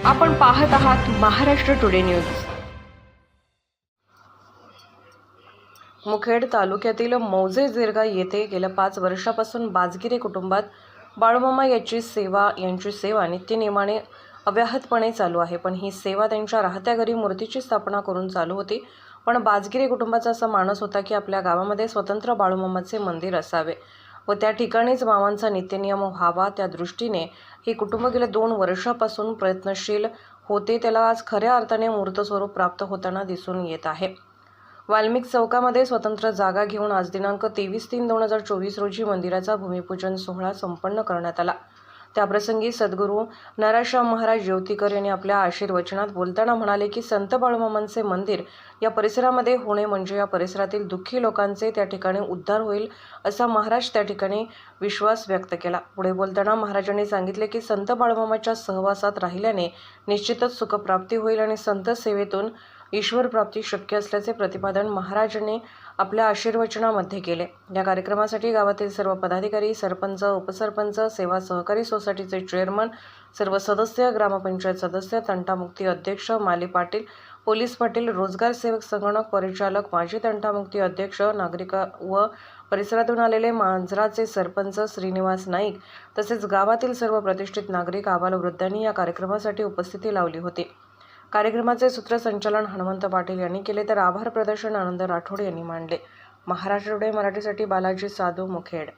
आपण पाहत आहात महाराष्ट्र टुडे न्यूज। मुखेड तालुक्यातील मौजे झेरगा येथे गेल्या 5 वर्षापासून बाजगिरे कुटुंबात बाळूमामा यांची सेवा नित्यनेमाने अव्याहतपणे चालू आहे। पण ही सेवा त्यांच्या राहत्या घरी मूर्तीची स्थापना करून चालू होती। पण बाजगिरे कुटुंबाचा असा मानस होता की आपल्या गावामध्ये स्वतंत्र बाळूमामाचे मंदिर असावे व त्या ठिकाणीच मामांचा नित्यनियम व्हावा। त्या दृष्टीने हे कुटुंब गेल्या 2 वर्षापासून प्रयत्नशील होते। त्याला आज खऱ्या अर्थाने मूर्त स्वरूप प्राप्त होताना दिसून येत आहे। वाल्मिक चौकामध्ये स्वतंत्र जागा घेऊन आज दिनांक 23/3/2024 रोजी मंदिराचा भूमिपूजन सोहळा संपन्न करण्यात आला। त्याप्रसंगी सद्गुरू नराश्याम महाराज ज्योतिकर यांनी आपल्या आशीर्वचनात बोलताना म्हणाले की संत बाळूमामांचे मंदिर या परिसरामध्ये होणे म्हणजे या परिसरातील दुःखी लोकांचे त्या ठिकाणी उद्धार होईल असा महाराज त्या ठिकाणी विश्वास व्यक्त केला। पुढे बोलताना महाराजांनी सांगितले की संत बाळूमामाच्या सहवासात राहिल्याने निश्चितच सुखप्राप्ती होईल आणि संत सेवेतून ईश्वर प्राप्ती शक्य असल्याचे प्रतिपादन महाराजांनी आपल्या आशीर्वचनामध्ये केले। या कार्यक्रमासाठी गावातील सर्व पदाधिकारी, सरपंच, उपसरपंच, सेवा सहकारी सोसायटीचे चेअरमन, सर्व सदस्य, ग्रामपंचायत सदस्य, तंटामुक्ती अध्यक्ष माली पाटील, पोलीस पाटील, रोजगार सेवक, संगणक परिचालक, माजी तंटामुक्ती अध्यक्ष, नागरिक व परिसरातून आलेले मांजराचे सरपंच श्रीनिवास नाईक तसेच गावातील सर्व प्रतिष्ठित नागरिक, आबालवृद्धांनी या कार्यक्रमासाठी उपस्थिती लावली होती। कार्यक्रमाचे सूत्रसंचालन हनुमंत पाटील यांनी केले तर आभार प्रदर्शन आनंद राठोड यांनी मांडले। महाराष्ट्र टुडे मराठीसाठी बालाजी साधू, मुखेड।